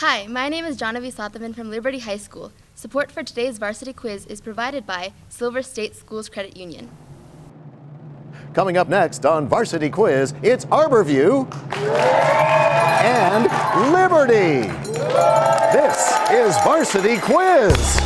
Hi, my name is Janavi Sathaman from Liberty High School. Support for today's varsity quiz is provided by Silver State Schools Credit Union. Coming up next on Varsity Quiz, it's Arbor View and Liberty. This is Varsity Quiz.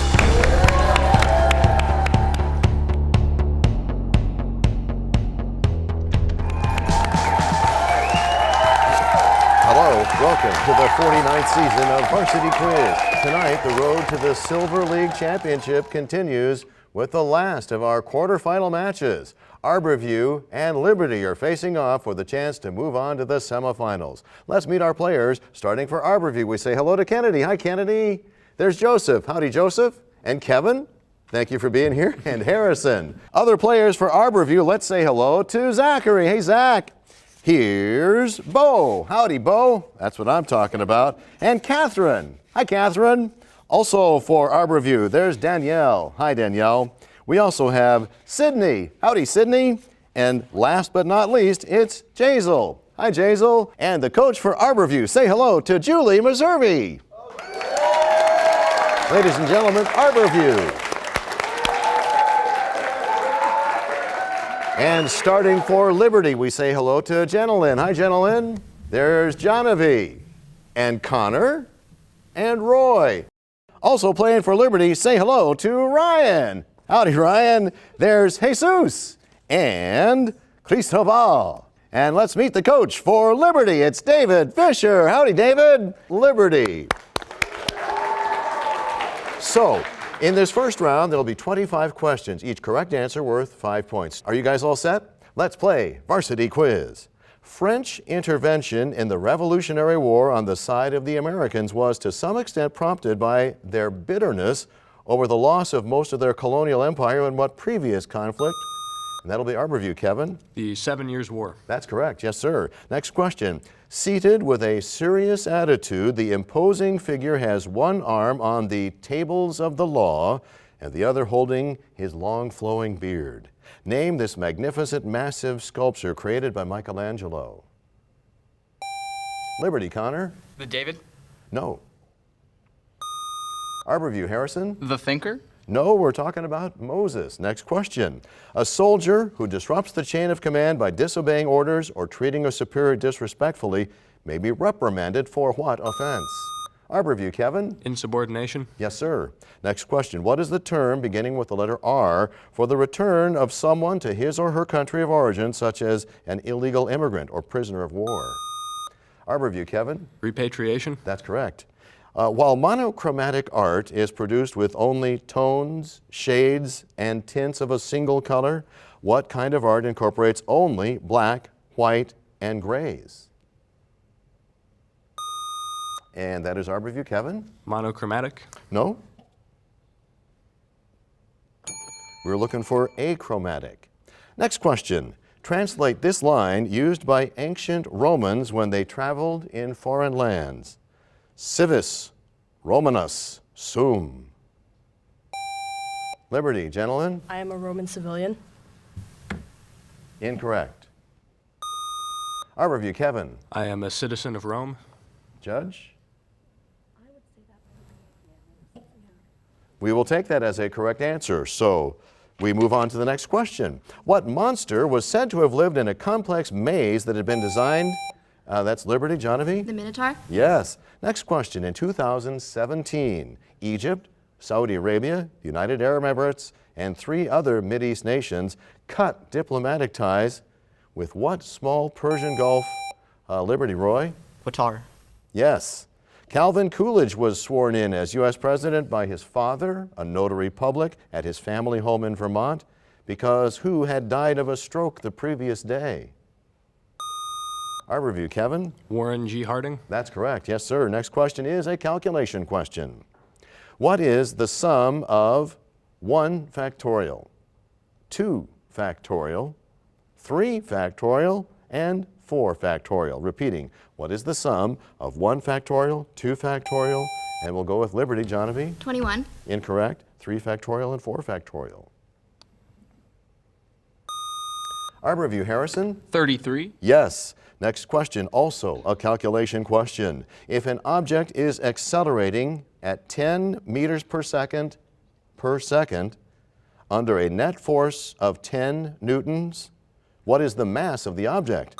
Hello, welcome to the 49th season of Varsity Quiz. Tonight, the road to the Silver League Championship continues with the last of our quarterfinal matches. Arbor View and Liberty are facing off for the chance to move on to the semifinals. Let's meet our players. Starting for Arbor View, we say hello to Kennedy. Hi, Kennedy. There's Joseph. Howdy, Joseph. And Kevin. Thank you for being here. And Harrison. Other players for Arbor View, let's say hello to Zachary. Hey, Zach. Here's Bo. Howdy, Bo. That's what I'm talking about. And Catherine. Hi, Catherine. Also for Arbor View, there's Danielle. Hi, Danielle. We also have Sydney. Howdy, Sydney. And last but not least, it's Jazel. Hi, Jazel. And the coach for Arbor View. Say hello to Julie Meservy. Ladies and gentlemen, Arbor View. And starting for Liberty, we say hello to Jenilyn. Hi, Jenilyn. There's Jonavi and Connor and Roy. Also playing for Liberty, say hello to Ryan. Howdy, Ryan. There's Jesus and Cristobal. And let's meet the coach for Liberty. It's David Fisher. Howdy, David. Liberty. So, in this first round, there'll be 25 questions, each correct answer worth 5 points. Are you guys all set? Let's play Varsity Quiz. French intervention in the Revolutionary War on the side of the Americans was to some extent prompted by their bitterness over the loss of most of their colonial empire in what previous conflict? And that'll be Arbor View, Kevin. The 7 Years' War. That's correct, yes, sir. Next question. Seated with a serious attitude, the imposing figure has one arm on the tables of the law and the other holding his long flowing beard. Name this magnificent, massive sculpture created by Michelangelo. Liberty, Connor. The David? No. Arbor View, Harrison. The Thinker? No, we're talking about Moses. Next question. A soldier who disrupts the chain of command by disobeying orders or treating a superior disrespectfully may be reprimanded for what offense? Arbor View, Kevin. Insubordination. Yes, sir. Next question. What is the term beginning with the letter R for the return of someone to his or her country of origin, such as an illegal immigrant or prisoner of war? Arbor View, Kevin. Repatriation. That's correct. While monochromatic art is produced with only tones, shades, and tints of a single color, what kind of art incorporates only black, white, and grays? And that is Arbor View, Kevin. Monochromatic. No? We're looking for achromatic. Next question. Translate this line used by ancient Romans when they traveled in foreign lands. Civis Romanus sum. Liberty, gentlemen. I am a Roman civilian. Incorrect. Arbor View, Kevin. I am a citizen of Rome. Judge? We will take that as a correct answer. So we move on to the next question. What monster was said to have lived in a complex maze that had been designed? That's Liberty, Jonavi? The Minotaur? Yes. Next question. In 2017, Egypt, Saudi Arabia, the United Arab Emirates, and 3 other Mideast nations cut diplomatic ties with what small Persian Gulf? Liberty, Roy? Qatar. Yes. Calvin Coolidge was sworn in as U.S. President by his father, a notary public, at his family home in Vermont, because who had died of a stroke the previous day? Arbor View, Kevin. Warren G. Harding. That's correct. Yes, sir. Next question is a calculation question. What is the sum of 1 factorial, 2 factorial, 3 factorial, and 4 factorial? Repeating, what is the sum of 1 factorial, 2 factorial, and we'll go with Liberty, Jonavi? 21. Incorrect. 3 factorial and 4 factorial. Arbor View, Harrison? 33. Yes. Next question, also a calculation question. If an object is accelerating at 10 meters per second under a net force of 10 newtons, what is the mass of the object?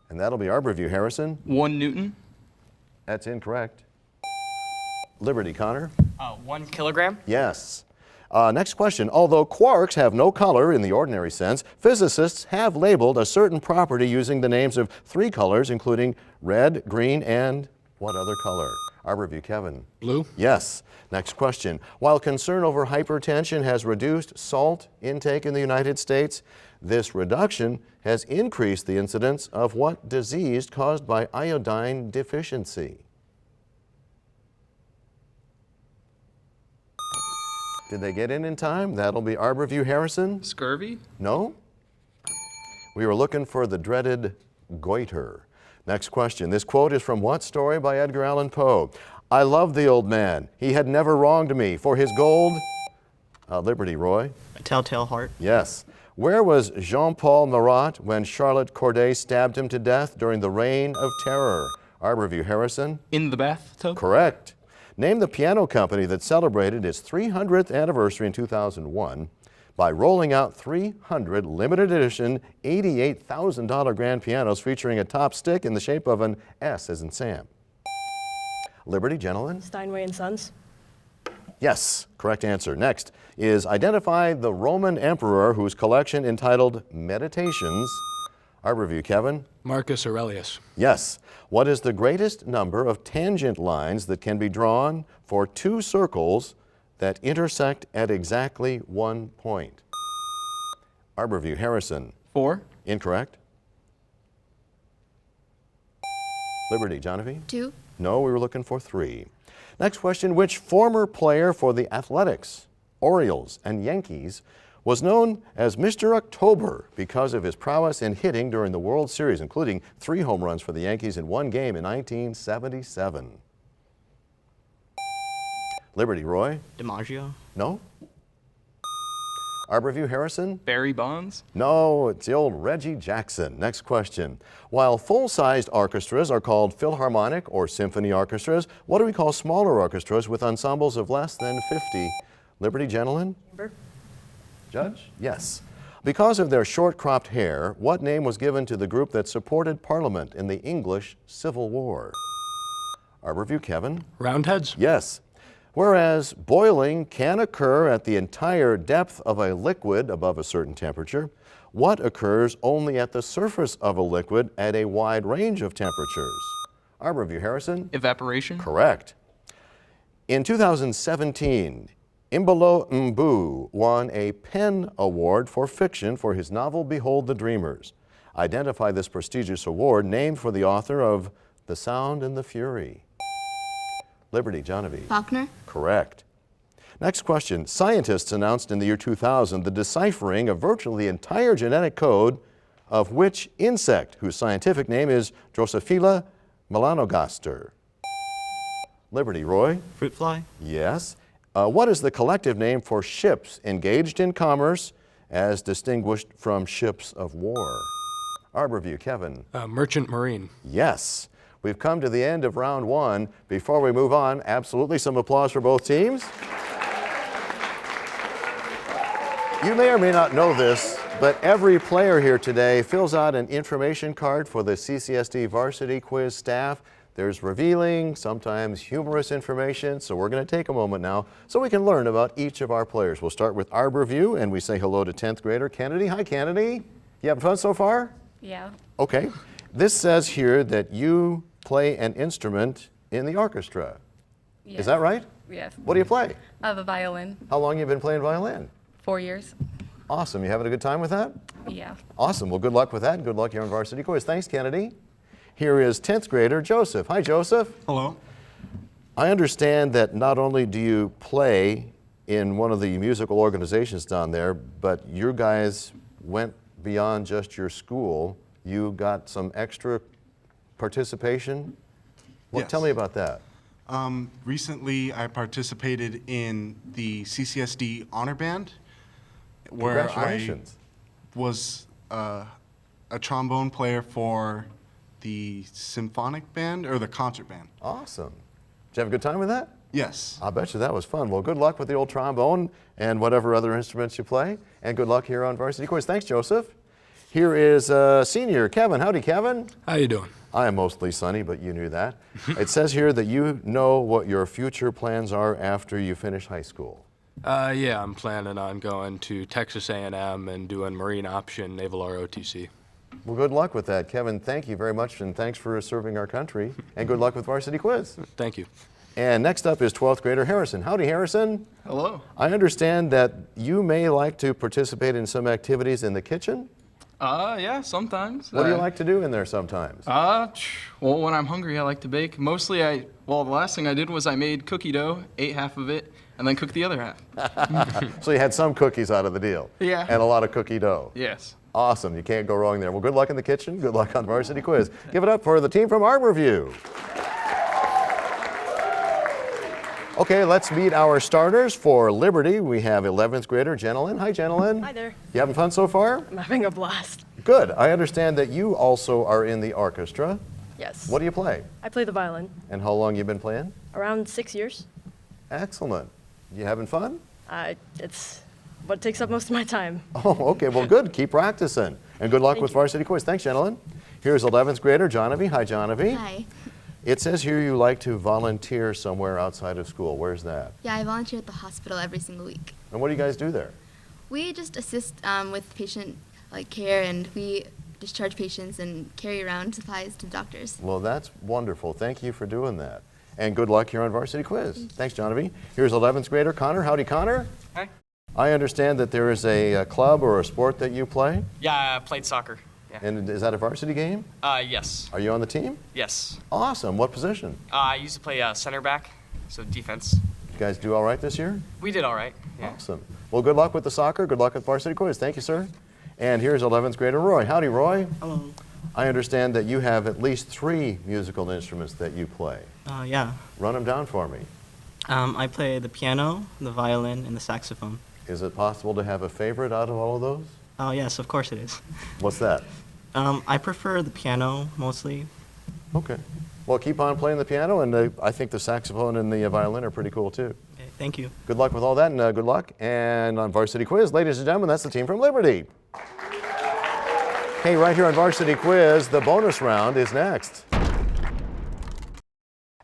And that'll be Arbor View. Harrison? 1 Newton. That's incorrect. Liberty, Connor? 1 kilogram. Yes. Next question. Although quarks have no color in the ordinary sense, physicists have labeled a certain property using the names of 3 colors, including red, green, and what other color? Arbor View, Kevin? Blue. Yes. Next question. While concern over hypertension has reduced salt intake in the United States, this reduction has increased the incidence of what disease caused by iodine deficiency? Did they get in time? That'll be Arbor View. Harrison? Scurvy. No? We were looking for the dreaded goiter. Next question. This quote is from what story by Edgar Allan Poe? I loved the old man. He had never wronged me. For his gold, Liberty, Roy? A Telltale Heart. Yes. Where was Jean-Paul Marat when Charlotte Corday stabbed him to death during the Reign of Terror? Arbor View. Harrison? In the bathtub. Correct. Name the piano company that celebrated its 300th anniversary in 2001 by rolling out 300 limited edition $88,000 grand pianos featuring a top stick in the shape of an S as in Sam. Liberty, gentlemen? Steinway and Sons. Yes, correct answer. Next is identify the Roman emperor whose collection entitled Meditations. Arbor View, Kevin? Marcus Aurelius. Yes. What is the greatest number of tangent lines that can be drawn for 2 circles that intersect at exactly 1 point? Arbor View. Harrison? 4. Incorrect. Liberty. Johnny? 2. No, we were looking for 3. Next question. Which former player for the Athletics, Orioles, and Yankees was known as Mr. October because of his prowess in hitting during the World Series, including 3 home runs for the Yankees in 1 game in 1977? Liberty, Roy? DiMaggio. No? Arbor View. Harrison? Barry Bonds. No, it's the old Reggie Jackson. Next question. While full-sized orchestras are called philharmonic or symphony orchestras, what do we call smaller orchestras with ensembles of less than 50? Liberty, gentlemen? Chamber. Judge? Yes. Because of their short-cropped hair, what name was given to the group that supported Parliament in the English Civil War? Arbor View. Kevin? Roundheads. Yes. Whereas boiling can occur at the entire depth of a liquid above a certain temperature, what occurs only at the surface of a liquid at a wide range of temperatures? Arbor View. Harrison? Evaporation. Correct. In 2017, Imbolo Mbu won a PEN Award for fiction for his novel Behold the Dreamers. Identify this prestigious award named for the author of The Sound and the Fury. Liberty, Genevieve. Faulkner. Correct. Next question. Scientists announced in the year 2000 the deciphering of virtually the entire genetic code of which insect, whose scientific name is Drosophila melanogaster? Liberty, Roy? Fruit fly. Yes. What is the collective name for ships engaged in commerce as distinguished from ships of war? Arbor View. Kevin? Merchant Marine. Yes. We've come to the end of round 1. Before we move on, absolutely some applause for both teams. You may or may not know this, but every player here today fills out an information card for the CCSD Varsity Quiz staff. There's revealing, sometimes humorous information, so we're going to take a moment now so we can learn about each of our players. We'll start with Arbor View, and we say hello to 10th grader Kennedy. Hi, Kennedy. You having fun so far? Yeah. Okay. This says here that you play an instrument in the orchestra. Yes. Is that right? Yes. What do you play? I have a violin. How long have you been playing violin? 4 years. Awesome. You having a good time with that? Yeah. Awesome. Well, good luck with that, and good luck here on Varsity Quiz. Thanks, Kennedy. Here is 10th grader Joseph. Hi, Joseph. Hello. I understand that not only do you play in one of the musical organizations down there, but you guys went beyond just your school. You got some extra participation. Yes. Tell me about that. Recently, I participated in the CCSD Honor Band, where I Congratulations. was a trombone player for the symphonic band or the concert band. Awesome. Did you have a good time with that? Yes. I bet you that was fun. Well, good luck with the old trombone and whatever other instruments you play, and good luck here on Varsity Quiz. Thanks, Joseph. Here is senior Kevin. Howdy, Kevin. How you doing? I am mostly sunny, but you knew that. It says here that you know what your future plans are after you finish high school. Yeah, I'm planning on going to Texas A&M and doing Marine Option Naval ROTC. Well, good luck with that, Kevin. Thank you very much, and thanks for serving our country. And good luck with Varsity Quiz. Thank you. And next up is 12th grader Harrison. Howdy, Harrison. Hello. I understand that you may like to participate in some activities in the kitchen. Yeah, sometimes. What do you like to do in there sometimes? Well, when I'm hungry, I like to bake. Mostly, the last thing I did was I made cookie dough, ate half of it, and then cooked the other half. So you had some cookies out of the deal. Yeah. And a lot of cookie dough. Yes. Awesome. You can't go wrong there. Well, good luck in the kitchen. Good luck on Varsity Quiz. Give it up for the team from Arborview. Okay, let's meet our starters for Liberty. We have 11th grader Jenilyn. Hi, Jenilyn. Hi there. You having fun so far? I'm having a blast. Good. I understand that you also are in the orchestra. Yes. What do you play? I play the violin. And how long you been playing? Around 6 years. Excellent. You having fun? It's what takes up most of my time. Oh, okay. Well, good. Keep practicing. And good luck Thank with you. Varsity Quiz. Thanks, Jenilyn. Here's 11th grader Johnavy. Hi, Johnavy. Hi. It says here you like to volunteer somewhere outside of school. Where's that? Yeah, I volunteer at the hospital every single week. And what do you guys do there? We just assist with patient care, and we discharge patients and carry around supplies to doctors. Well, that's wonderful. Thank you for doing that. And good luck here on Varsity Quiz. Thanks, Johnavy. Here's 11th grader Connor. Howdy, Connor. Hi. I understand that there is a club or a sport that you play. Yeah, I played soccer. Yeah. And is that a varsity game? Yes. Are you on the team? Yes. Awesome. What position? I used to play center back, so defense. You guys do all right this year? We did all right. Yeah. Awesome. Well, good luck with the soccer. Good luck with Varsity Quiz. Thank you, sir. And here's 11th grader Roy. Howdy, Roy. Hello. I understand that you have at least 3 musical instruments that you play. Yeah. Run them down for me. I play the piano, the violin, and the saxophone. Is it possible to have a favorite out of all of those? Oh, yes, of course it is. What's that? I prefer the piano mostly. Okay. Well, keep on playing the piano, and I think the saxophone and the violin are pretty cool, too. Okay, thank you. Good luck with all that, and good luck. And on Varsity Quiz, ladies and gentlemen, that's the team from Liberty. Hey, right here on Varsity Quiz, the bonus round is next.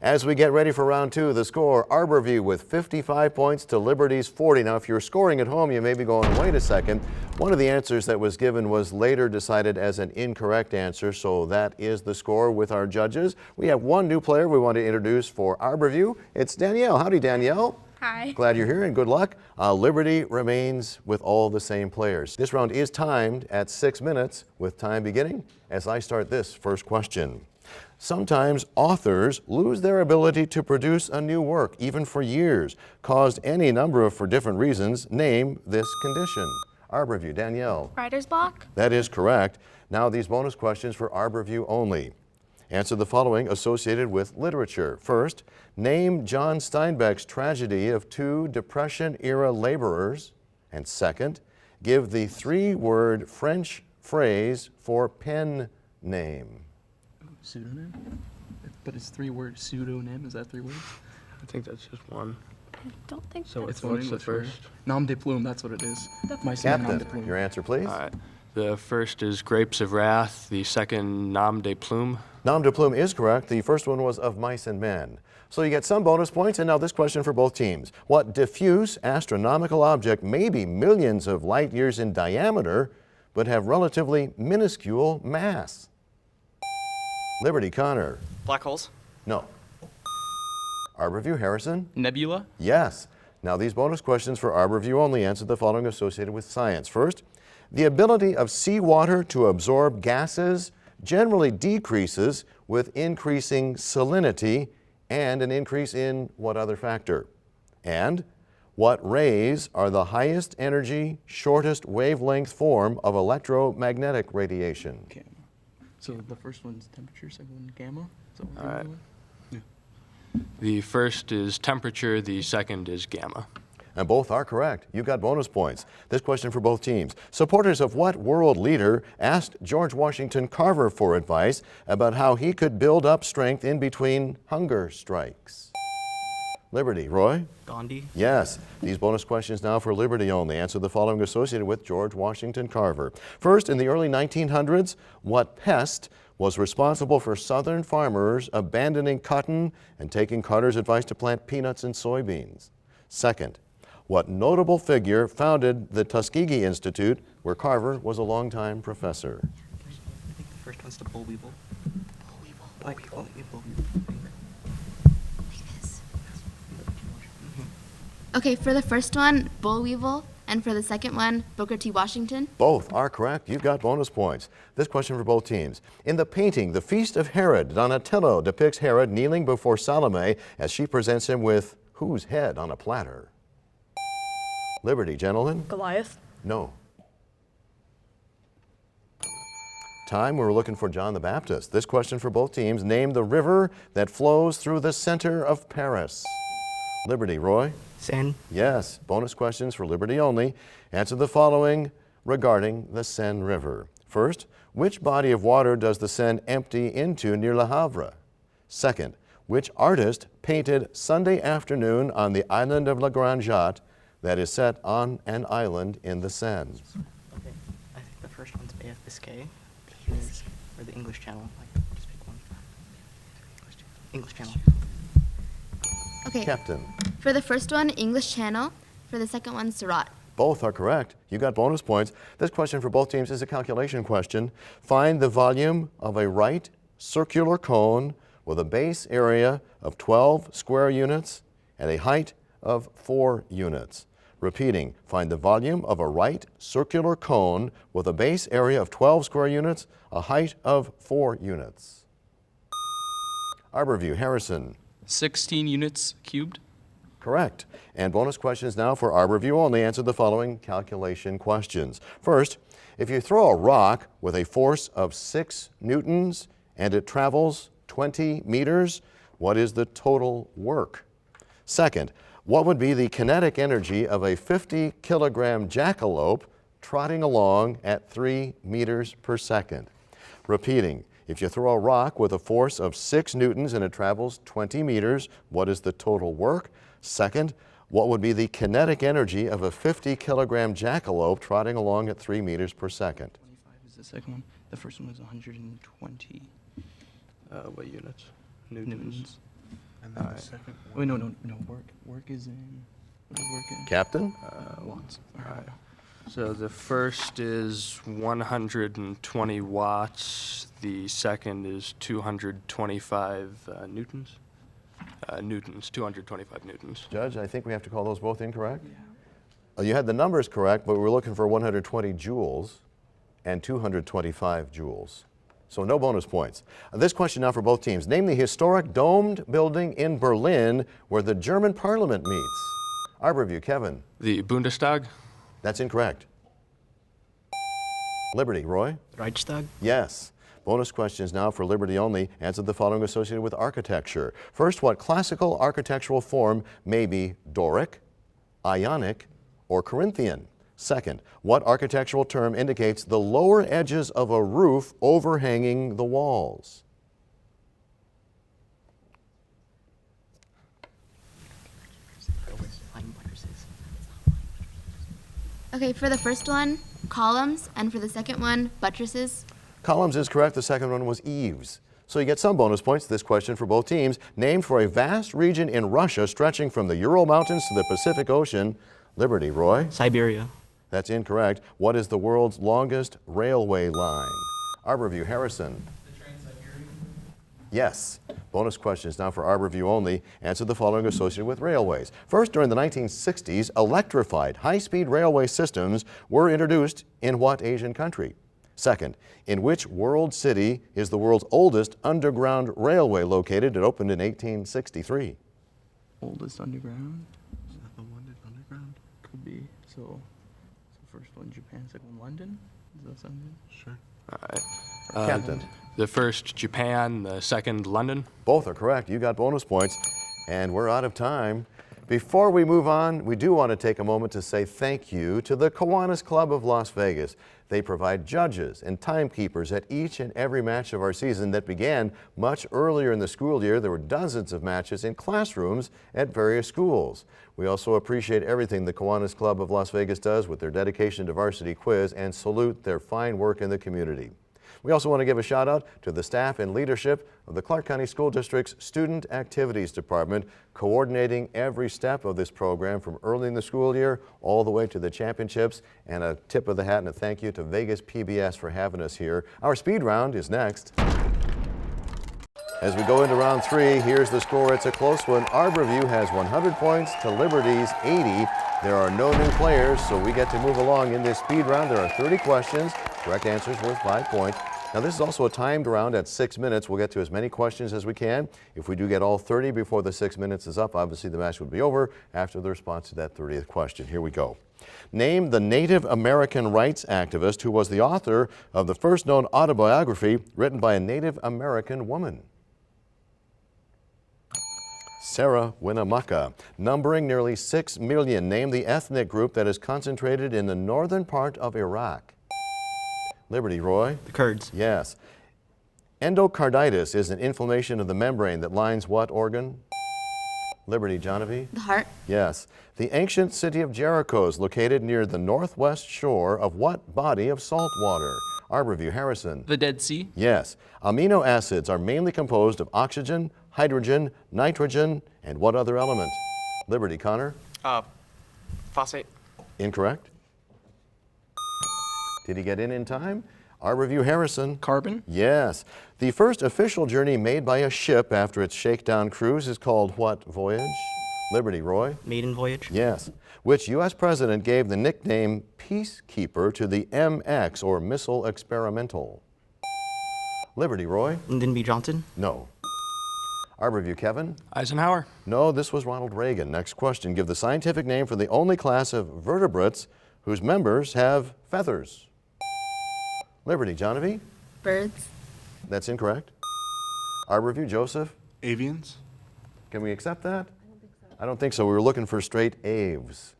As we get ready for round 2, the score, Arborview with 55 points to Liberty's 40. Now, if you're scoring at home, you may be going, wait a second. One of the answers that was given was later decided as an incorrect answer, so that is the score with our judges. We have one new player we want to introduce for Arborview. It's Danielle. Howdy, Danielle. Hi. Glad you're here and good luck. Liberty remains with all the same players. This round is timed at 6 minutes, with time beginning as I start this first question. Sometimes authors lose their ability to produce a new work, even for years, caused any number of for different reasons. Name this condition. Arborview, Danielle. Writer's block? That is correct. Now these bonus questions for Arborview only. Answer the following associated with literature. First, name John Steinbeck's tragedy of 2 Depression-era laborers. And second, give the 3-word French phrase for pen name. Pseudonym? But it's 3-word pseudonym. Is that 3 words? I think that's just one. I don't think So that's what's the first? Nom de plume, that's what it is. My nom de Captain, plume. your answer, please. All right. The first is Grapes of Wrath. The second, Nom de Plume. Nom de plume is correct. The first one was Of Mice and Men. So you get some bonus points, and now this question for both teams. What diffuse astronomical object may be millions of light years in diameter, but have relatively minuscule mass? Liberty, Connor. Black holes. No. Arborview, Harrison. Nebula. Yes. Now these bonus questions for Arborview only answer the following associated with science. First, the ability of seawater to absorb gases generally decreases with increasing salinity and an increase in what other factor? And what rays are the highest energy, shortest wavelength form of electromagnetic radiation? Gamma. So the first one's temperature, second one gamma. Is that what All we're right. doing? The first is temperature. The second is gamma. And both are correct. You got bonus points. This question for both teams. Supporters of what world leader asked George Washington Carver for advice about how he could build up strength in between hunger strikes? Liberty. Roy? Gandhi. Yes. These bonus questions now for Liberty only. Answer the following associated with George Washington Carver. First, in the early 1900s, what pest was responsible for southern farmers abandoning cotton and taking Carter's advice to plant peanuts and soybeans? Second, what notable figure founded the Tuskegee Institute, where Carver was a longtime professor? I think the first one's the boll weevil. Boll weevil. Okay, for the first one, boll weevil, and for the second one, Booker T. Washington. Both are correct. You've got bonus points. This question for both teams. In the painting, The Feast of Herod, Donatello depicts Herod kneeling before Salome as she presents him with whose head on a platter? Liberty, gentlemen? Goliath. No. Time, we were looking for John the Baptist. This question for both teams. Name the river that flows through the center of Paris. Liberty, Roy? Seine. Yes. Bonus questions for Liberty only. Answer the following regarding the Seine River. First, which body of water does the Seine empty into near Le Havre? Second, which artist painted Sunday Afternoon on the island of La Grande Jatte that is set on an island in the Seine? Okay. I think the first one's Bay of Biscay. Or the English Channel. Just pick one. English Channel. Okay, Captain. for the first one, English Channel. For the second one, Surat. Both are correct. You got bonus points. This question for both teams is a calculation question. Find the volume of a right circular cone with a base area of 12 square units and a height of 4 units. Repeating, find the volume of a right circular cone with a base area of 12 square units, a height of 4 units. Arborview, Harrison. 16 units cubed. Correct. And bonus questions now for Arborview only. Answer the following calculation questions. First, if you throw a rock with a force of 6 newtons and it travels 20 meters, what is the total work? Second, what would be the kinetic energy of a 50-kilogram jackalope trotting along at 3 meters per second? Repeating, if you throw a rock with a force of 6 newtons and it travels 20 meters, what is the total work? Second, what would be the kinetic energy of a 50-kilogram jackalope trotting along at 3 meters per second? 25 is the second one. The first one was 120 What units? newtons. And then the second one. Wait, no. Work is in. What is work in? Captain? Watts. So the first is 120 watts. The second is 225 newtons. 225 newtons. Judge, I think we have to call those both incorrect. You had the numbers correct, but we were looking for 120 joules and 225 joules. So no bonus points. This question now for both teams. Name the historic domed building in Berlin where the German parliament meets. Arborview, Kevin. The Bundestag. That's incorrect. Liberty, Roy? Reichstag. Yes. Bonus questions now for Liberty only. Answer the following associated with architecture. First, what classical architectural form may be Doric, Ionic, or Corinthian? Second, what architectural term indicates the lower edges of a roof overhanging the walls? Okay, for the first one, columns, and for the second one, buttresses. Columns is correct. The second one was eaves. So you get some bonus points. This question for both teams. Named for a vast region in Russia stretching from the Ural Mountains to the Pacific Ocean. Liberty, Roy? Siberia. That's incorrect. What is the world's longest railway line? Arborview, Harrison. The Trans-Siberian. Yes. Bonus questions now for Arborview only. Answer the following associated with railways. First, during the 1960s, electrified high-speed railway systems were introduced in what Asian country? Second, in which world city is the world's oldest underground railway located? It opened in 1863. Oldest underground. Is that the London Underground? Could be. So first one, Japan. Second one, London. Does that sound good? Sure. All right. Captain. The first, Japan. The second, London. Both are correct. You got bonus points. And we're out of time. Before we move on, we do want to take a moment to say thank you to the Kiwanis Club of Las Vegas. They provide judges and timekeepers at each and every match of our season that began much earlier in the school year. There were dozens of matches in classrooms at various schools. We also appreciate everything the Kiwanis Club of Las Vegas does with their dedication to Varsity Quiz and salute their fine work in the community. We also want to give a shout out to the staff and leadership of the Clark County School District's Student Activities Department, coordinating every step of this program from early in the school year all the way to the championships. And a tip of the hat and a thank you to Vegas PBS for having us here. Our speed round is next. As we go into round 3, here's the score. It's a close one. Arborview has 100 points to Liberty's 80. There are no new players, so we get to move along in this speed round. There are 30 questions. Correct answers worth 5 points. Now, this is also a timed round at 6 minutes. We'll get to as many questions as we can. If we do get all 30 before the 6 minutes is up, obviously the match would be over after the response to that 30th question. Here we go. Name the Native American rights activist who was the author of the first known autobiography written by a Native American woman. Sarah Winnemucca. Numbering nearly 6 million, name the ethnic group that is concentrated in the northern part of Iraq. Liberty, Roy? The Kurds. Yes. Endocarditis is an inflammation of the membrane that lines what organ? Liberty, Johnavy? The heart. Yes. The ancient city of Jericho is located near the northwest shore of what body of salt water? Arborview, Harrison? The Dead Sea. Yes. Amino acids are mainly composed of oxygen, hydrogen, nitrogen, and what other element? Liberty, Connor? Phosphate. Incorrect. Did he get in time? Arborview, Harrison? Carbon. Yes. The first official journey made by a ship after its shakedown cruise is called what voyage? Liberty, Roy? Maiden voyage. Yes. Which U.S. president gave the nickname Peacekeeper to the MX, or Missile Experimental? Liberty, Roy? Lyndon B. Johnson. No. Arborview, Kevin? Eisenhower. No, this was Ronald Reagan. Next question. Give the scientific name for the only class of vertebrates whose members have feathers. Liberty, Johnavy? Birds. That's incorrect. Arborview, Joseph? Avians? Can we accept that? I don't think so. We were looking for straight aves.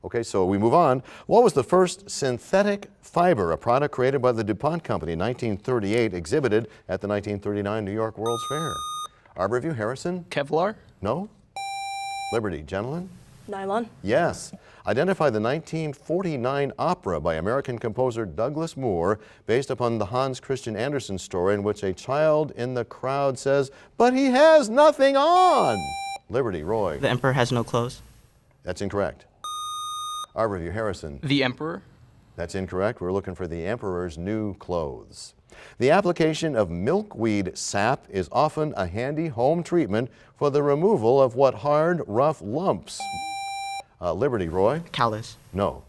Okay, so we move on. What was the first synthetic fiber, a product created by the DuPont Company in 1938, exhibited at the 1939 New York World's Fair? Arborview, Harrison? Kevlar. No? Liberty, gentlemen? Nylon. Yes. Identify the 1949 opera by American composer Douglas Moore, based upon the Hans Christian Andersen story in which a child in the crowd says, "But he has nothing on!" Liberty, Roy? The Emperor Has No Clothes. That's incorrect. Arborview, Harrison? The Emperor. That's incorrect. We're looking for the Emperor's New Clothes. The application of milkweed sap is often a handy home treatment for the removal of what hard, rough lumps? Liberty, Roy? Callus. No.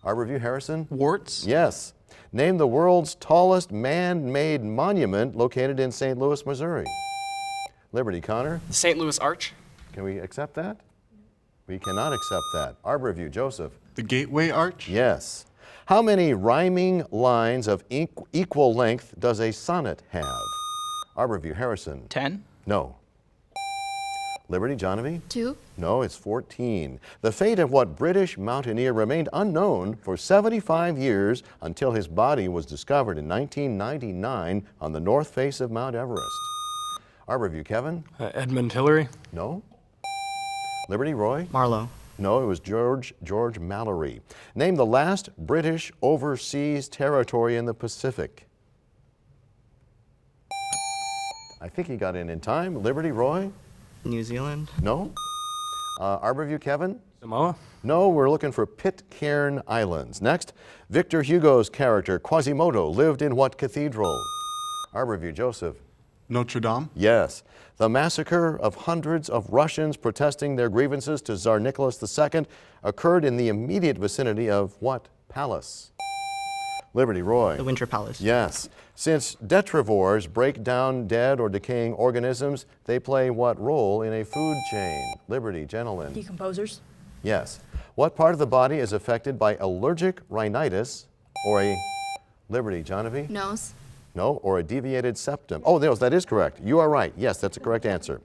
Arborview, Harrison? Warts. Yes. Name the world's tallest man-made monument located in St. Louis, Missouri. Liberty, Connor? The St. Louis Arch. Can we accept that? We cannot accept that. Arborview, Joseph? The Gateway Arch? Yes. How many rhyming lines of equal length does a sonnet have? Arborview, Harrison? 10. No. Liberty, Johnavy? 2. No, it's 14. The fate of what British mountaineer remained unknown for 75 years until his body was discovered in 1999 on the north face of Mount Everest. Arborview, Kevin? Edmund Hillary. No. Liberty, Roy? Marlowe. No, it was George Mallory. Name the last British overseas territory in the Pacific. I think he got in time. Liberty, Roy? New Zealand. No. Arborview, Kevin? Samoa. No, we're looking for Pitcairn Islands. Next, Victor Hugo's character Quasimodo lived in what cathedral? Arborview, Joseph? Notre Dame? Yes. The massacre of hundreds of Russians protesting their grievances to Tsar Nicholas II occurred in the immediate vicinity of what palace? Liberty, Roy? The Winter Palace. Yes. Since detrivores break down dead or decaying organisms, they play what role in a food chain? Liberty, gentlemen? Decomposers. Yes. What part of the body is affected by allergic rhinitis or a Liberty, Johnavy? Nose. No, or a deviated septum. Oh, that is correct. You are right. Yes, that's a correct answer.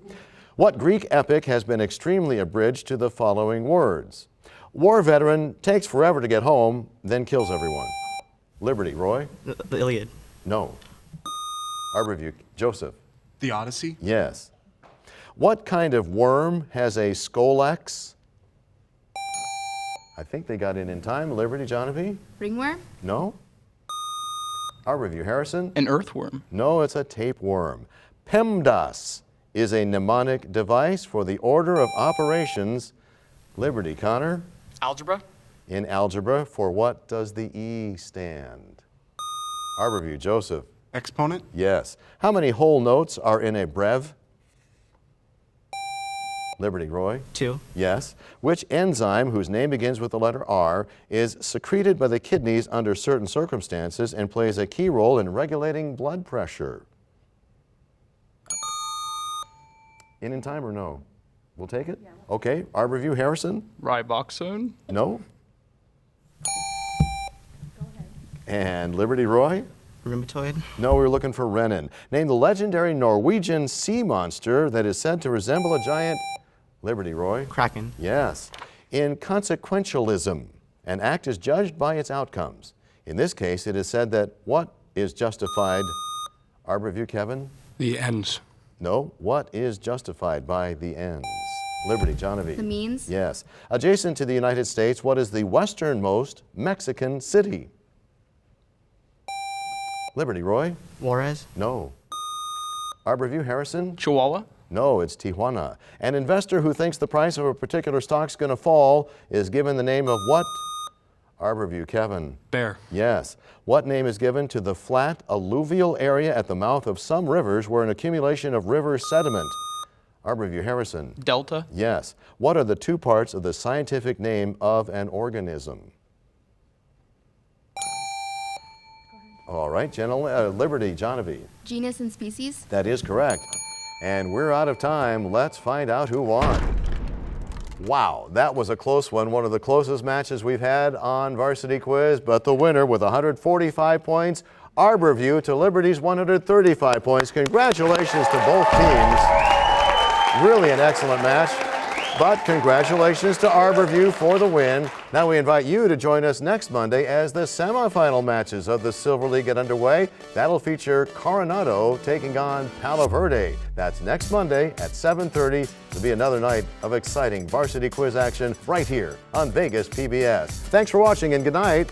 What Greek epic has been extremely abridged to the following words? War veteran takes forever to get home, then kills everyone. Liberty, Roy? The Iliad. No. Arbor View, Joseph? The Odyssey? Yes. What kind of worm has a scolex? I think they got in time. Liberty, Johnny? Ringworm? No. Arbor View, Harrison? An earthworm. No, it's a tapeworm. PEMDAS is a mnemonic device for the order of operations. Liberty, Connor? Algebra? In algebra, for what does the E stand? Arbor View, Joseph? Exponent? Yes. How many whole notes are in a brev? Liberty, Roy? 2. Yes. Which enzyme, whose name begins with the letter R, is secreted by the kidneys under certain circumstances and plays a key role in regulating blood pressure? In time or no? We'll take it? Okay. Arbor View, Harrison? Riboxone. No? And Liberty, Roy? Rheumatoid? No, we were looking for renin. Name the legendary Norwegian sea monster that is said to resemble a giant... Liberty, Roy? Kraken. Yes. In consequentialism, an act is judged by its outcomes. In this case, it is said that what is justified... Arbor View, Kevin? The ends. No. What is justified by the ends? Liberty, Johnny? The means? Yes. Adjacent to the United States, what is the westernmost Mexican city? Liberty, Roy? Juarez? No. Arbor View, Harrison? Chihuahua. No, it's Tijuana. An investor who thinks the price of a particular stock's going to fall is given the name of what? Arbor View, Kevin? Bear. Yes. What name is given to the flat alluvial area at the mouth of some rivers where an accumulation of river sediment? Arbor View, Harrison? Delta. Yes. What are the two parts of the scientific name of an organism? All right, gentlemen, Liberty, Johnny. Genus and species? That is correct. And we're out of time. Let's find out who won. Wow, that was a close one. One of the closest matches we've had on Varsity Quiz, but the winner with 145 points, Arbor View to Liberty's 135 points. Congratulations to both teams. Really an excellent match. But congratulations to Arbor View for the win. Now we invite you to join us next Monday as the semifinal matches of the Silver League get underway. That'll feature Coronado taking on Palo Verde. That's next Monday at 7:30. It'll be another night of exciting Varsity Quiz action right here on Vegas PBS. Thanks for watching and good night.